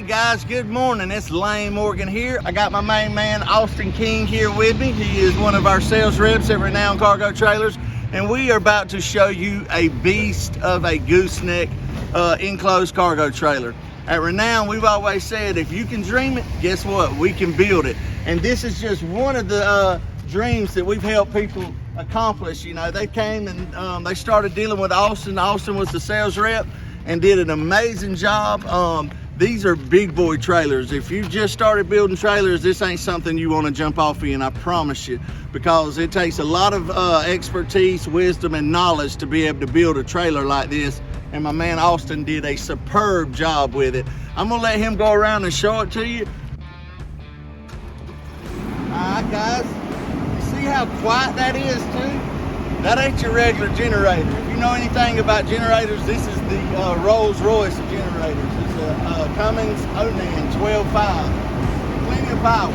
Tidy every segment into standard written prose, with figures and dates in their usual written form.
Hey guys, good morning. It's Lane Morgan here. I got my main man Austin King here with me. He is one of our sales reps at Renown Cargo Trailers, and we are about to show you a beast of a gooseneck enclosed cargo trailer. At Renown, we've always said if you can dream it, guess what? We can build it. And this is just one of the dreams that we've helped people accomplish. You know, they came and they started dealing with Austin. Austin was the sales rep and did an amazing job. These are big boy trailers. If you just started building trailers, this ain't something you want to jump off in, I promise you, because it takes a lot of expertise, wisdom, and knowledge to be able to build a trailer like this. And my man Austin did a superb job with it. I'm gonna let him go around and show it to you. All right, guys, you see how quiet that is too? That ain't your regular generator. If you know anything about generators, this is the Rolls Royce of generators. It's a Cummins Onan 12.5. Plenty of power.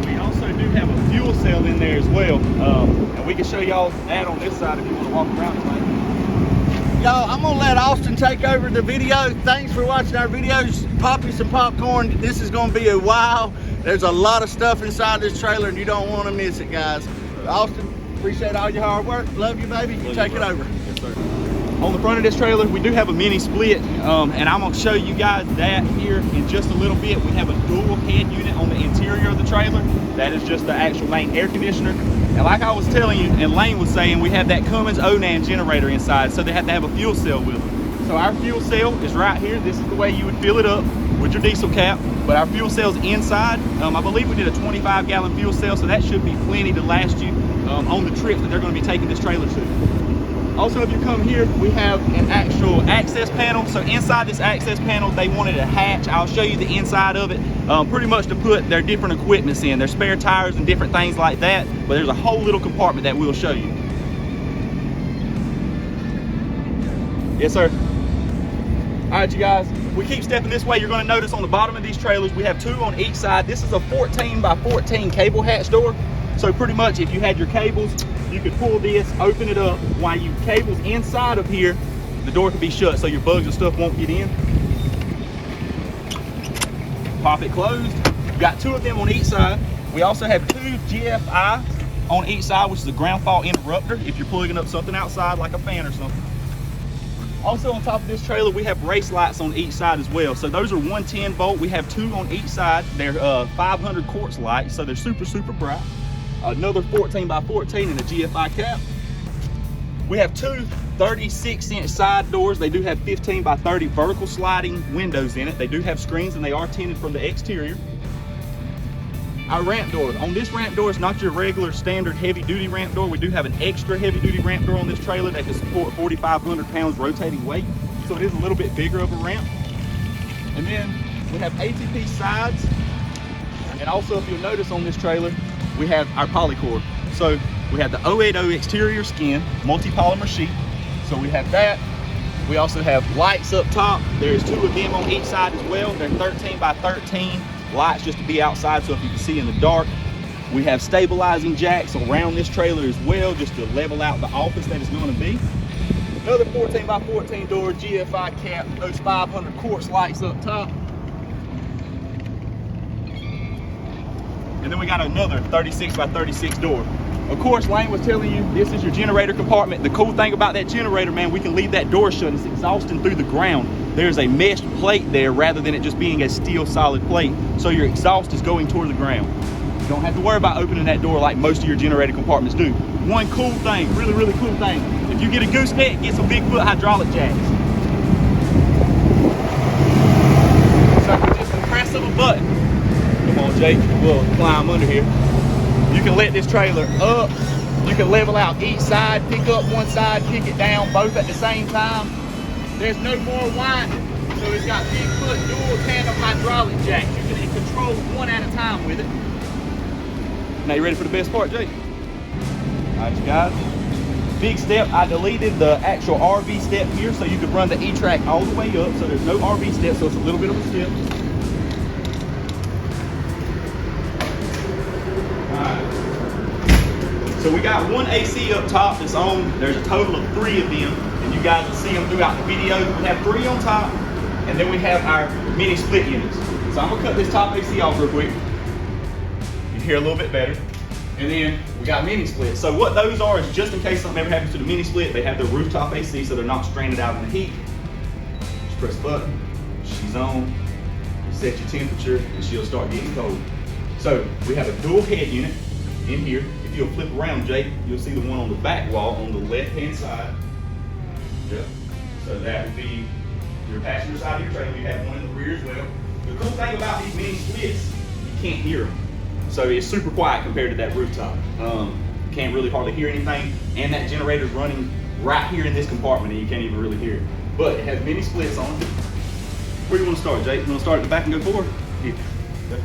We also do have a fuel cell in there as well. And we can show y'all that on this side if you want to walk around tonight. Y'all, I'm gonna let Austin take over the video. Thanks for watching our videos. Pop you some popcorn. This is gonna be a wow. There's a lot of stuff inside this trailer and you don't want to miss it, guys. Austin, appreciate all your hard work. Love you, baby. You take it over. Yes, sir. On the front of this trailer, we do have a mini split, and I'm gonna show you guys that here in just a little bit. We have a dual head unit on the interior of the trailer. That is just the actual main air conditioner. And like I was telling you, and Lane was saying, we have that Cummins Onan generator inside, so they have to have a fuel cell with them. So our fuel cell is right here. This is the way you would fill it up with your diesel cap. But our fuel cell's inside. I believe we did a 25-gallon fuel cell, so that should be plenty to last you on the trip that they're going to be taking this trailer to. Also, if you come here, we have an actual access panel. So inside this access panel, they wanted a hatch. I'll show you the inside of it, pretty much to put their different equipments in, their spare tires and different things like that. But there's a whole little compartment that we'll show you. Yes, sir. All right, you guys, we keep stepping this way. You're going to notice on the bottom of these trailers, we have two on each side. This is a 14 by 14 cable hatch door. So pretty much if you had your cables, you could pull this, open it up. While you cables inside of here, the door can be shut so your bugs and stuff won't get in. Pop it closed. We've got two of them on each side. We also have two GFI on each side, which is a ground fault interrupter if you're plugging up something outside like a fan or something. Also on top of this trailer, we have race lights on each side as well. So those are 110 volt. We have two on each side. They're 500 quartz lights, so they're super, super bright. Another 14 by 14 and a GFI cap. We have two 36-inch side doors. They do have 15 by 30 vertical sliding windows in it. They do have screens and they are tinted from the exterior. Our ramp door. On this ramp door, it's not your regular standard heavy duty ramp door. We do have an extra heavy duty ramp door on this trailer that can support 4,500 pounds rotating weight. So it is a little bit bigger of a ramp. And then we have ATP sides. And also, if you'll notice on this trailer, we have our Polycore. So we have the 080 exterior skin, multi-polymer sheet. So we have that. We also have lights up top. There's two of them on each side as well. They're 13 by 13 lights just to be outside so if you can see in the dark. We have stabilizing jacks around this trailer as well, just to level out the office that it's going to be. Another 14 by 14 door, GFI cap, those 500 quartz lights up top. And then we got another 36 by 36 door. Of course, Lane was telling you, this is your generator compartment. The cool thing about that generator, man, we can leave that door shut. It's exhausting through the ground. There's a meshed plate there rather than it just being a steel solid plate. So your exhaust is going toward the ground. You don't have to worry about opening that door like most of your generator compartments do. One cool thing, really, really cool thing. If you get a gooseneck, get some Bigfoot hydraulic jacks. So with just the press of a button, come on, Jake, we'll climb under here. You can let this trailer up. You can level out each side, pick up one side, kick it down, both at the same time. There's no more winding. So it's got Bigfoot dual tandem hydraulic jacks. You can control one at a time with it. Now you ready for the best part, Jake? All right, you guys. Big step, I deleted the actual RV step here so you could run the E-track all the way up. So there's no RV step, so it's a little bit of a step. So we got one AC up top that's on. There's a total of 3 of them, and you guys will see them throughout the video. We have 3 on top, And then we have our mini split units. So I'm gonna cut this top AC off real quick. You hear a little bit better. And then we got mini splits. So what those are is just in case something ever happens to the mini split, they have the rooftop AC so they're not stranded out in the heat. Just press the button, she's on, you set your temperature, and she'll start getting cold. So we have a dual head unit in here. If you'll flip around, Jake, you'll see the one on the back wall on the left-hand side. Yep. So that would be your passenger side of your trailer. You have one in the rear as well. The cool thing about these mini splits, you can't hear them. So it's super quiet compared to that rooftop. Can't really hardly hear anything, and that generator's running right here in this compartment, and you can't even really hear it. But it has mini splits on it. Where do you want to start, Jake? You want to start at the back and go forward? Here. Okay.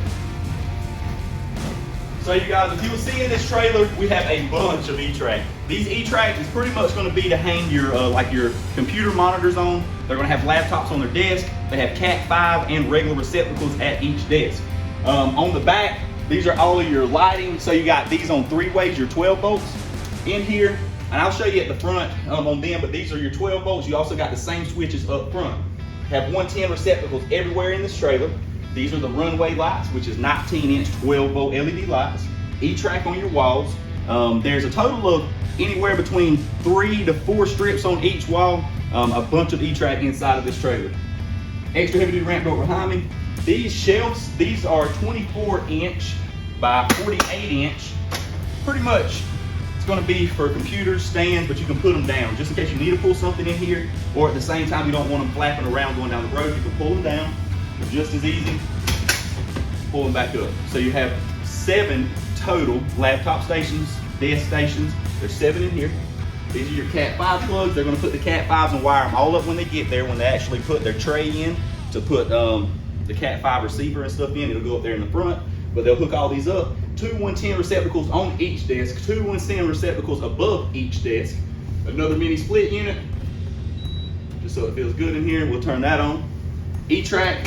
So you guys, if you will see in this trailer, we have a bunch of E-track. These E-track is pretty much going to be to hang your like your computer monitors on. They're going to have laptops on their desk. They have Cat 5 and regular receptacles at each desk. On the back, these are all of your lighting. So you got these on 3 ways, your 12 volts in here. And I'll show you at the front on them, but these are your 12 volts. You also got the same switches up front. Have 110 receptacles everywhere in this trailer. These are the runway lights, which is 19-inch 12-volt LED lights. E-track on your walls. There's a total of anywhere between 3 to 4 strips on each wall. A bunch of E-track inside of this trailer. Extra heavy-duty ramp door behind me. These shelves, these are 24-inch by 48-inch. Pretty much, it's going to be for computers, stands, but you can put them down just in case you need to pull something in here, or at the same time you don't want them flapping around going down the road. You can pull them down. Just as easy, pull them back up. So you have 7 total laptop stations, desk stations. There's 7 in here. These are your Cat 5 plugs. They're going to put the Cat 5s and wire them all up when they get there, when they actually put their tray in to put the Cat 5 receiver and stuff in. It'll go up there in the front, but they'll hook all these up. 2 110 receptacles on each desk, 2 110 receptacles above each desk. Another mini split unit, just so it feels good in here. We'll turn that on. E-track.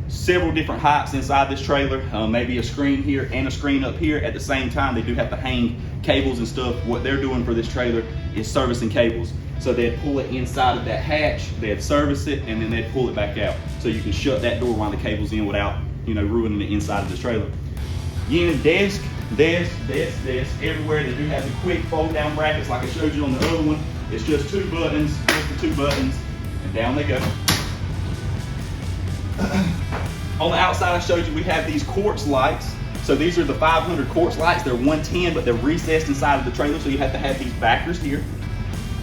Several different heights inside this trailer, maybe a screen here and a screen up here. At the same time, they do have to hang cables and stuff. What they're doing for this trailer is servicing cables. So they'd pull it inside of that hatch, they'd service it, and then they'd pull it back out. So you can shut that door while the cable's in without, ruining the inside of this trailer. Again, desk, everywhere. They do have the quick fold down brackets like I showed you on the other one. It's just 2 buttons, just the 2 buttons, and down they go. On the outside, I showed you we have these quartz lights. So these are the 500 quartz lights. They're 110, but they're recessed inside of the trailer, so you have to have these backers here.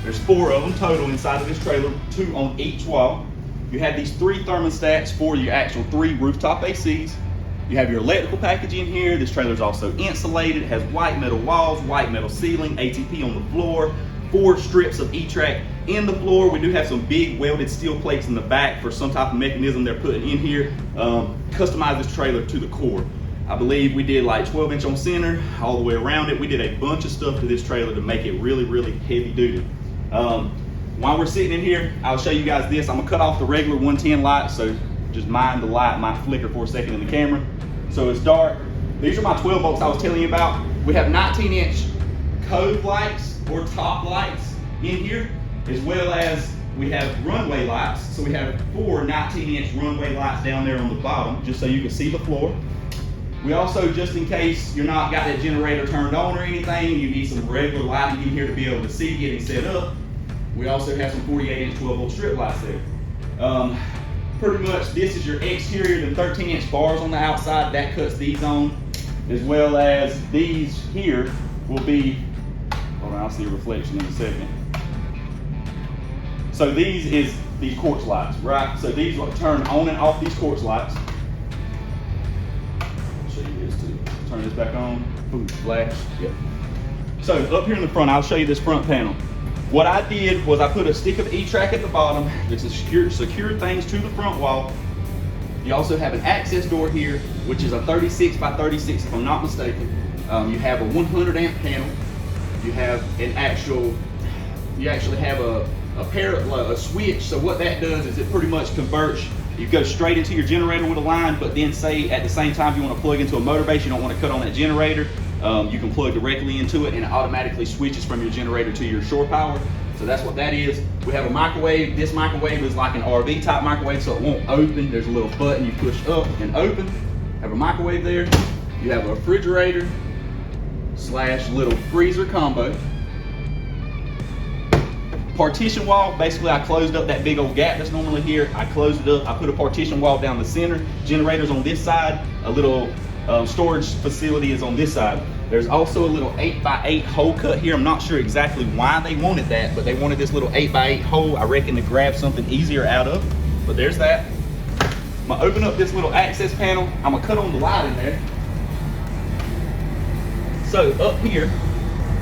There's 4 of them total inside of this trailer, 2 on each wall. You have these 3 thermostats for your actual 3 rooftop ACs. You have your electrical package in here. This trailer is also insulated. It has white metal walls, white metal ceiling, ATP on the floor, 4 strips of E-track in the floor. We do have some big welded steel plates in the back for some type of mechanism they're putting in here. Customize this trailer to the core. I believe we did like 12-inch on center, all the way around it. We did a bunch of stuff to this trailer to make it really, really heavy duty. While we're sitting in here, I'll show you guys this. I'm gonna cut off the regular 110 light, so just mind the light might flicker for a second in the camera. So it's dark. These are my 12 volts I was telling you about. We have 19-inch cove lights or top lights in here, as well as we have runway lights. So we have 4 19-inch runway lights down there on the bottom, just so you can see the floor. We also, just in case you're not got that generator turned on or anything, you need some regular lighting in here to be able to see getting set up. We also have some 48-inch 12-volt strip lights there. Pretty much this is your exterior, the 13-inch bars on the outside, that cuts these on, as well as these here will be, hold on, I'll see a reflection in a second. So these is the quartz lights, right? So these will turn on and off these quartz lights. I'll show you this too. Turn this back on, boom, flash, yep. So up here in the front, I'll show you this front panel. What I did was I put a stick of E-track at the bottom to secure things to the front wall. You also have an access door here, which is a 36 by 36, if I'm not mistaken. You have a 100 amp panel. You have you actually have a switch. So what that does is it pretty much converts. You go straight into your generator with a line, but then say at the same time you want to plug into a motor base, you don't want to cut on that generator. You can plug directly into it and it automatically switches from your generator to your shore power. So that's what that is. We have a microwave. This microwave is like an RV type microwave, so it won't open. There's a little button you push up and open. Have a microwave there. You have a refrigerator slash little freezer combo. Partition wall, basically I closed up that big old gap that's normally here. I closed it up. I put a partition wall down the center. Generators on this side. A little storage facility is on this side. There's also a little 8x8 hole cut here. I'm not sure exactly why they wanted that, but they wanted this little 8x8 hole, I reckon, to grab something easier out of. But there's that. I'm gonna open up this little access panel. I'm gonna cut on the light in there. So up here,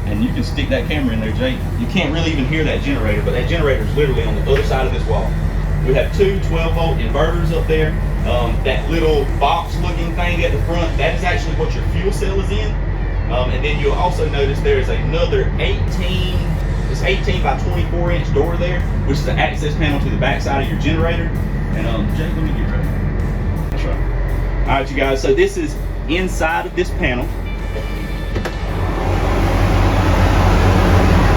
and you can stick that camera in there, Jake. You can't really even hear that generator, but that generator is literally on the other side of this wall. We have two 12-volt inverters up there. That little box-looking thing at the front, that is actually what your fuel cell is in. And then you'll also notice there's another 18 by 24 inch door there, which is the access panel to the back side of your generator. And Jake, let me get ready. That's right. All right, you guys. So this is inside of this panel.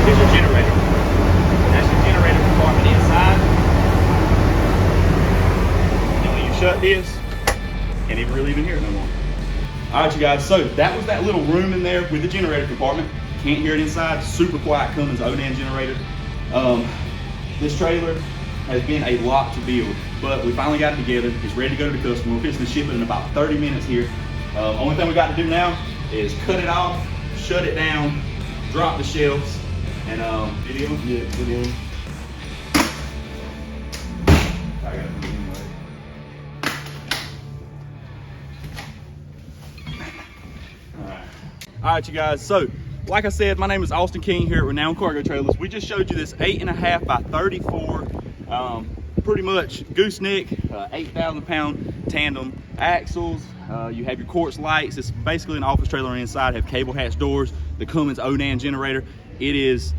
Here's your generator. That's your generator compartment inside. And when you shut this, can't even really hear it no more. All right, you guys, so that was that little room in there with the generator compartment. Can't hear it inside. Super quiet Cummins Onan generator. This trailer has been a lot to build, but we finally got it together. It's ready to go to the customer. We're fixing to ship it in about 30 minutes here. Only thing we got to do now is cut it off, shut it down, drop the shelves, and video. Yeah, video. I got it. All right, you guys, so like I said, my name is Austin King here at Renown Cargo Trailers. We just showed you this 8.5 by 34, pretty much gooseneck, 8,000 pound tandem axles. You have your quartz lights. It's basically an office trailer on the inside. Have cable hatch doors, the Cummins Onan generator. It is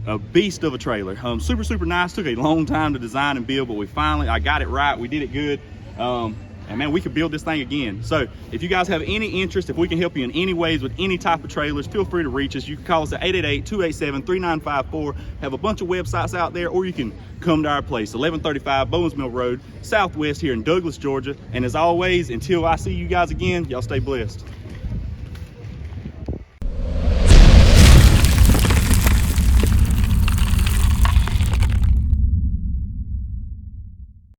a beast of a trailer. Super nice. Took a long time to design and build, but I got it right. We did it good. And man, we could build this thing again. So if you guys have any interest, if we can help you in any ways with any type of trailers, feel free to reach us. You can call us at 888-287-3954. Have a bunch of websites out there, or you can come to our place, 1135 Bowens Mill Road, Southwest here in Douglas, Georgia. And as always, until I see you guys again, y'all stay blessed.